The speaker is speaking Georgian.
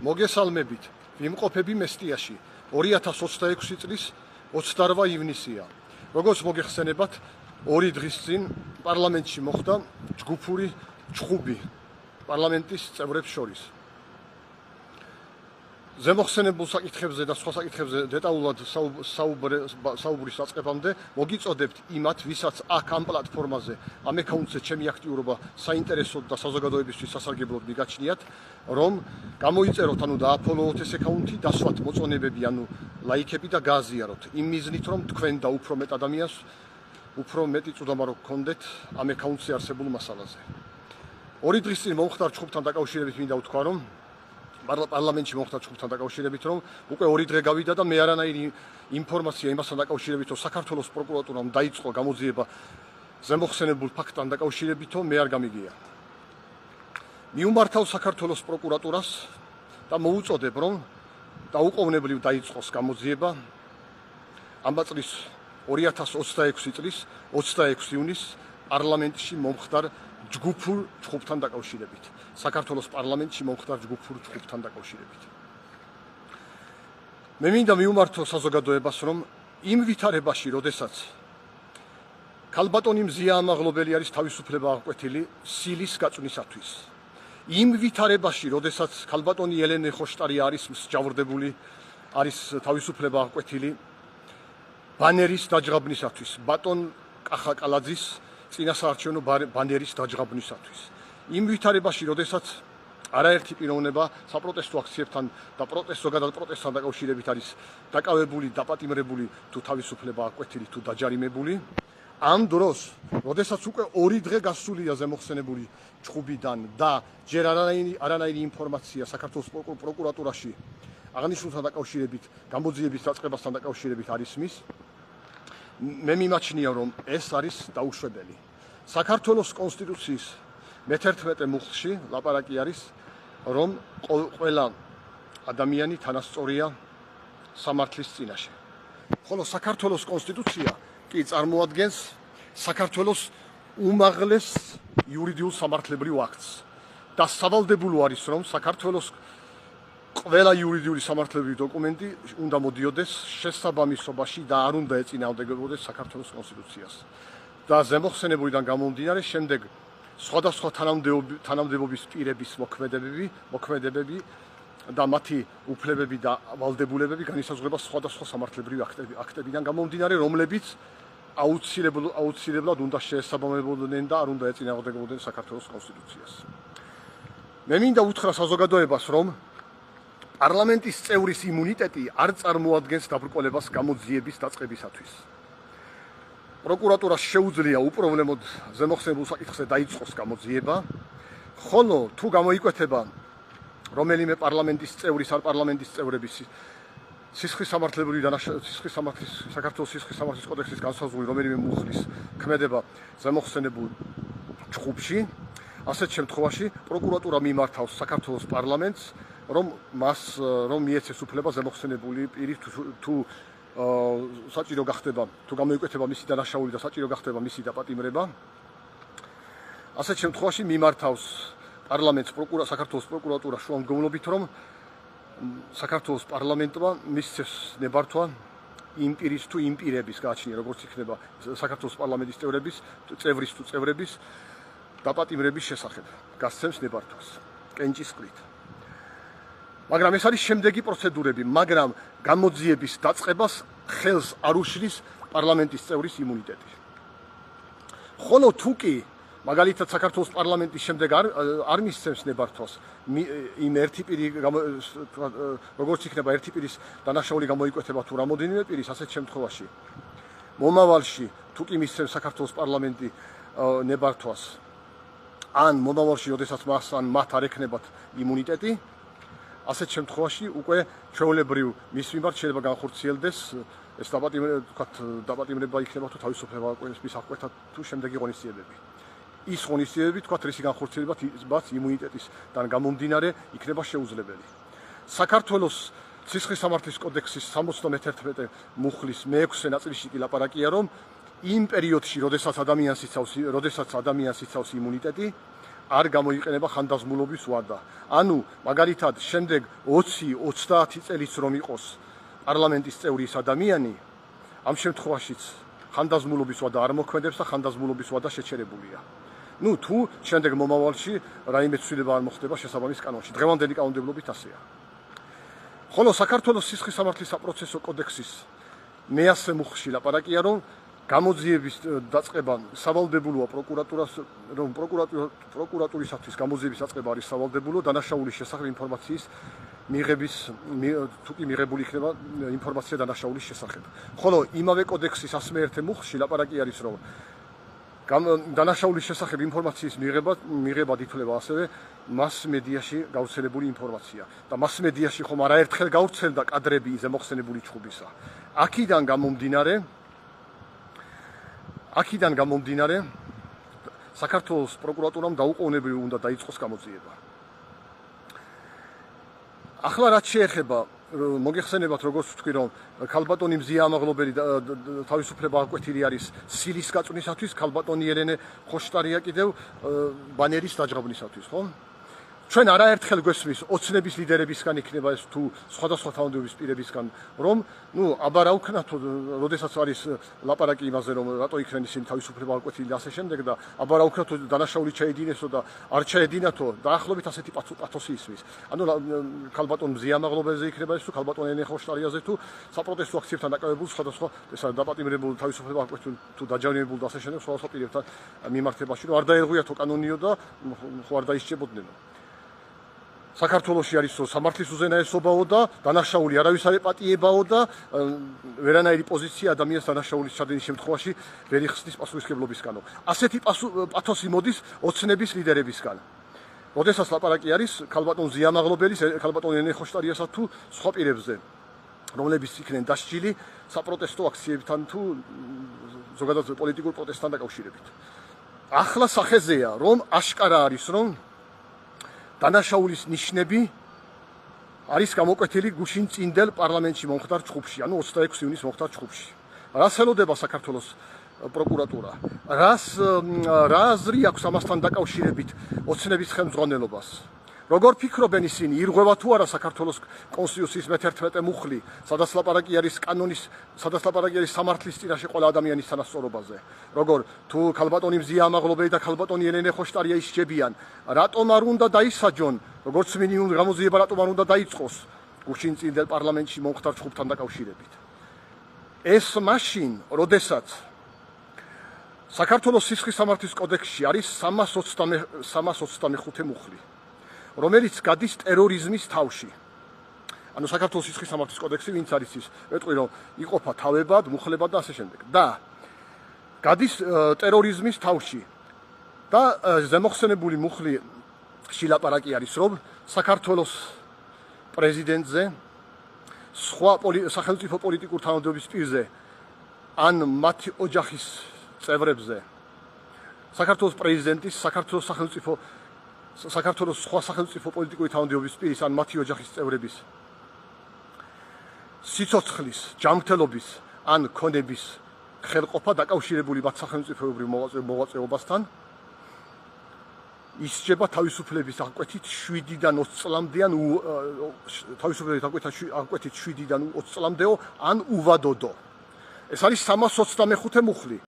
მოგესალმებით, ვიმყოფები მესტიაში 2026 წლის 28 ივნისია. Როგორც მოგეხსენებათ, 2 დღის წინ პარლამენტში მოხდა ჯგუფური ჩხუბი პარლამენტის წევრებს შორის. ზემოხსენებულ საკითხებზე და სხვა საკითხებზე დეტალურად საუბრის დაწყებამდე მოგიწოდებთ იმათ, ვისაც აქ ამ პლატფორმაზე, ამ აკაუნტზე ჩემი აქტიურობა საინტერესოდ და საზოგადოებისთვის სასარგებლოდ მიგაჩნიათ, რომ გამოიწეროთ, დააფოლოოთ ეს აკაუნტი, დასვათ მოწონებები, ლაიქები და გააზიაროთ. იმ მიზნით, რომ თქვენ და უფრო მეტ ადამიანს უფრო მეტი წვდომა რო გქონდეთ ამ აკაუნტზე არსებულ მასალაზე. 2 დღის წინ მომხდარ ჩხუბთან დაკავშირებით მინდა ვთქვა, რომ პარლამენტში მომხდარ ჩხუბთან დაკავშირებით, რომ უკვე 2 დღე გავიდა და მე არანაირი ინფორმაცია იმასთან დაკავშირებით, რომ საქართველოს პროკურატურამ დაიწყო გამოძიება ზემოხსენებულ ფაქტთან დაკავშირებით, მე არ გამიგია. მიუმართავ საქართველოს პროკურატურას და მოუწოდებ, რომ დაუყოვნებლივ დაიწყოს გამოძიება ამ წლის 2026 წლის 26 ივნისს პარლამენტში მომხდარ ჯგუფურ ჩხუბთან დაკავშირებით. საქართველოს პარლამენტში მომხდარ ჯგუფურ ჩხუბთან დაკავშირებით. მე მინდა მიუმართო საზოგადოებას, რომ იმ ვითარებაში, როდესაც ქალბატონი მზია ამაღლობელი არის თავისუფლება აღკვეთილი სილის გაწვნისათვის. იმ ვითარებაში, როდესაც ქალბატონი ელენე ხოშტარი არის მსჯავრდებული, არის თავისუფლება აღკვეთილი ბანერის დაჯღაბნისათვის, ბატონ კახა კალაძის წინასაარჩევნო ბანერის დაჯღაბნისათვის. იმ ვითარებაში, როდესაც არაერთი პიროვნება საპროტესტო აქციებთან და ზოგადად პროტესტთან დაკავშირებით არის დაკავებული, დაპატიმრებული თუ თავისუფლება აღკვეთილი თუ დაჯარიმებული, ამ დროს, როდესაც უკვე 2 დღე გასულია ზემოხსენებული ჩხუბიდან და ჯერ არანაირი ინფორმაცია საქართველოს პროკურატურაში აღნიშნულთან დაკავშირებით, გამოძიების დაწყებასთან დაკავშირებით არ ისმის, მე მიმაჩნია, რომ ეს არის დაუშვებელი. საქართველოს კონსტიტუციის მე-11 მუხლში ლაპარაკი არის, რომ ყველა ადამიანი თანასწორია სამართლის წინაშე. ხოლო საქართველოს კონსტიტუცია კი წარმოადგენს საქართველოს უმაღლეს იურიდიულ სამართლებრივ აქტს და სავალდებულო არის, რომ საქართველოს ყველა იურიდიული სამართლებრივი დოკუმენტი უნდა მოდიოდეს შესაბამისობაში და არ უნდა ეწინააღმდეგებოდეს საქართველოს კონსტიტუციას. და ზემოხსენებულიდან გამომდინარე, შემდეგ სხვადასხვა თანამდებობის პირების მოქმედებები და მათი უფლებები და ვალდებულებები განისაზღვრება სხვადასხვა სამართლებრივი აქტებიდან გამომდინარე, რომლებიც აუცილებლად უნდა შეესაბამებოდნენ და არ უნდა ეწინააღმდეგებოდნენ საქართველოს კონსტიტუციას. მე მინდა უთხრა საზოგადოებას, რომ პარლამენტის წევრის იმუნიტეტი არ წარმოადგენს დაბრკოლებას გამოძიების დაწყებისათვის. პროკურატურას შეუძლია უპრობლემოდ ზემოხსენებულ საკითხზე დაიწყოს გამოძიება, ხოლო თუ გამოიკვეთება რომელიმე პარლამენტის წევრის არ პარლამენტის წევრების საქართველოს სისხლის სამართლის კოდექსის განსაზღვრული რომელიმე მუხლის ქმედება ზემოხსენებულ ჩხუბში, ასეთ შემთხვევაში პროკურატურა მიმართავს საქართველოს პარლამენტს, რომ მიეცეს უფლება ზემოხსენებული პირი თუ საჭირო გახდება, თუ გამოიკვეთება მისი დანაშაული და საჭირო გახდება მისი დაპატიმრება, ასეთ შემთხვევაში მიმართავს პარლამენტს საქართველოს პროკურატურა შუამდგომლობით, რომ საქართველოს პარლამენტმა მისცეს ნებართვა იმ პირის თუ იმ პირების გააჩნია, როგორც იქნება საქართველოს პარლამენტის წევრის თუ წევრების დაპატიმრების შესახებ, გასცემს ნებართვას კენჭის ყრით. მაგრამ ეს არის შემდეგი პროცედურები, მაგრამ გამოძიების დაწყებას ხელს არ უშლის პარლამენტის წევრის იმუნიტეტი. ხოლო თუ კი მაგალითად საქართველოს პარლამენტის შემდეგ არ მისცემს ნებართვას იმ ერთი პირი, როგორც იქნება ერთი პირის დანაშაული გამოიკვეთება თუ რამოდენიმე პირის, ასეთ შემთხვევაში მომავალში თუ კი მისცემს საქართველოს პარლამენტი ნებართვას, ან მომავალში, როდესაც მათ არ ექნებათ იმუნიტეტი, ასეთ შემთხვევაში უკვე ჩვეულებრივ მის მიმართ შეიძლება განხორციელდეს ეს დაპატიმრება იქნება თუ თავისუფლება აღკვეთა თუ შემდეგი ღონისძიებები. ის ღონისძიებები, რისი განხორციელებაც იმუნიტეტისგან გამომდინარე იქნება შეუძლებელი. საქართველოს სისხლის სამართლის კოდექსის 71 მუხლის მე-6 ნაწილში კი ლაპარაკია, რომ იმ პერიოდში, როდესაც ადამიანს იცავს იმუნიტეტი, არ გამოიყენება ხანდაზმულობის ვადა. ანუ მაგალითად შემდეგ 20-30 წელიც რომ იყოს პარლამენტის წევრი ის ადამიანი, ამ შემთხვევაშიც ხანდაზმულობის ვადა არ მოქმედებს და ხანდაზმულობის ვადა შეჩერებულია. თუ შემდეგ მომავალში რაიმე ცვლილება არ მოხდება შესაბამის კანონში. დღევანდელი კანონმდებლობით ასეა. ხოლო საქართველოს სისხლის სამართლის საპროცესო კოდექსის მეასე მუხლში ლაპარაკია, რომ გამოძიების დაწყება სავალდებულოა პროკურატურას, რომ პროკურატურისათვის გამოძიების დაწყება არის სავალდებულო დანაშაულის შესახებ ინფორმაციის მიღების თუ კი მიღებული იქნება ინფორმაცია დანაშაულის შესახებ. ხოლო იმავე კოდექსის 101 მუხლში ლაპარაკი არის, რომ დანაშაულის შესახებ ინფორმაციის მიღებად ითვლება ასევე მასმედიაში გავრცელებული ინფორმაცია და მასმედიაში ხომ არაერთხელ გავრცელდა კადრები ზემოხსენებული ჩხუბისა. აქედან გამომდინარე საქართველოს პროკურატურამ დაუყოვნებლივ უნდა დაიწყოს გამოძიება. ახლა რაც შეეხება მოგეხსენებათ, როგორც ვთქვი, რომ ქალბატონი მზია ამაღლობელი თავისუფლება აკვეთილი არის სილის გაწვნისათვის, ქალბატონი ელენე ხოშტარია კიდევ ბანერის დაჯღაბნისათვის, ხო? ჩვენ არაერთხელ გვესმის ოცნების ლიდერებისგან იქნება ეს თუ სხვადასხვა თანამდებობის პირებისგან, რომ აბა რა უქნათო, როდესაც არის ლაპარაკი იმაზე, რომ რატო იქნენ ისინი თავისუფლება აკვეთილი და ასე შემდეგ და აბა რა უქნათო დანაშაული ჩაედინესო და არ ჩაედინათო, დაახლოებით ასეთი პათოსი ისმის. ანუ ქალბატონ მზია ამაღლობელზე იქნება ეს თუ ქალბატონ ელენე ხოშტარიაზე თუ საპროტესტო აქციებთან დაკავებულ სხვადასხვა დაპატიმრებულ თავისუფლება აკვეთილ თუ დაჯავებულ და ასე შემდეგ სხვადასხვა პირებთან მიმართებაში, რომ არ დაერღვიათო კანონიო და ხო არ დაისჭებოდნენ. საქართველოში არის სამართლის უზენაესობაო და დანაშაული არავის არ ეპატიებაო და ვერანაირი პოზიცია ადამიანს დანაშაულის ჩადენის შემთხვევაში ვერ იხსნის პასუხისმგებლობისგანო. ასეთი პათოსი მოდის ოცნების ლიდერებისგან. როდესაც ლაპარაკი არის ქალბატონ მზია ამაღლობელის, ქალბატონ ელენე ხოშტარიასა თუ სხვა პირებზე, რომლებიც იქნენ დასჯილი საპროტესტო აქციებთან თუ ზოგადად პოლიტიკურ პროტესტთან დაკავშირებით. ახლა სახეზეა, რომ აშკარა არის, რომ დანაშაულის ნიშნები არის გამოკვეთილი გუშინ წინდელ პარლამენტში მომხდარ ჩხუბში, ანუ 26 ივნისს მომხდარ ჩხუბში. რას ელოდება საქართველოს პროკურატურა? რა აზრი აქვს ამასთან დაკავშირებით ოცნების ხელმძღვანელობას? როგორ ფიქრობენ ისინი, ირღვევა თუ არა საქართველოს კონსტიტუციის მე-11 მუხლი, სადაც ლაპარაკი არის სამართლის წინაშე ყველა ადამიანის თანასწორობაზე? როგორ თუ ქალბატონი მზია ამაღლობელი და ქალბატონი ელენე ხოშტარია ისჯებიან, რატომ არ უნდა დაისაჯონ, როგორც მინიმუმ გამოძიება რატომ არ უნდა დაიწყოს გუშინ წინდელ პარლამენტში მომხდარ ჩხუბთან დაკავშირებით? ეს მაშინ, როდესაც საქართველოს სისხლის სამართლის კოდექსში არის 325 მუხლი, რომელიც გადის ტერორიზმის თავში. ანუ საქართველოს სისხლის სამართლის კოდექსი ვინც არის ის, მეტყვი რომ იყოფა თავებად, მუხლებად და ასე შემდეგ. და გადის ტერორიზმის თავში. და ზემოხსენებული მუხლში ლაპარაკი არის, რომ საქართველოს პრეზიდენტზე, სხვა სახელმწიფო პოლიტიკურ თანამდებობის პირზე, ან მათი ოჯახის წევრებზე, საქართველოს პრეზიდენტის, საქართველოს სხვა სახელმწიფო პოლიტიკური თანამდებობის პირის ან მათი ოჯახის წევრების სიცოცხლის, ჯანმრთელობის ან ქონების ხელყოფა დაკავშირებული მათ სახელმწიფოებრივ მოღვაწეობასთან ისჯება თავისუფლების აღკვეთით 7-დან 20 წლამდე ან თავისუფლების აღკვეთით 7-დან 20 წლამდეო ან უვადოდო. ეს არის 325 მუხლი.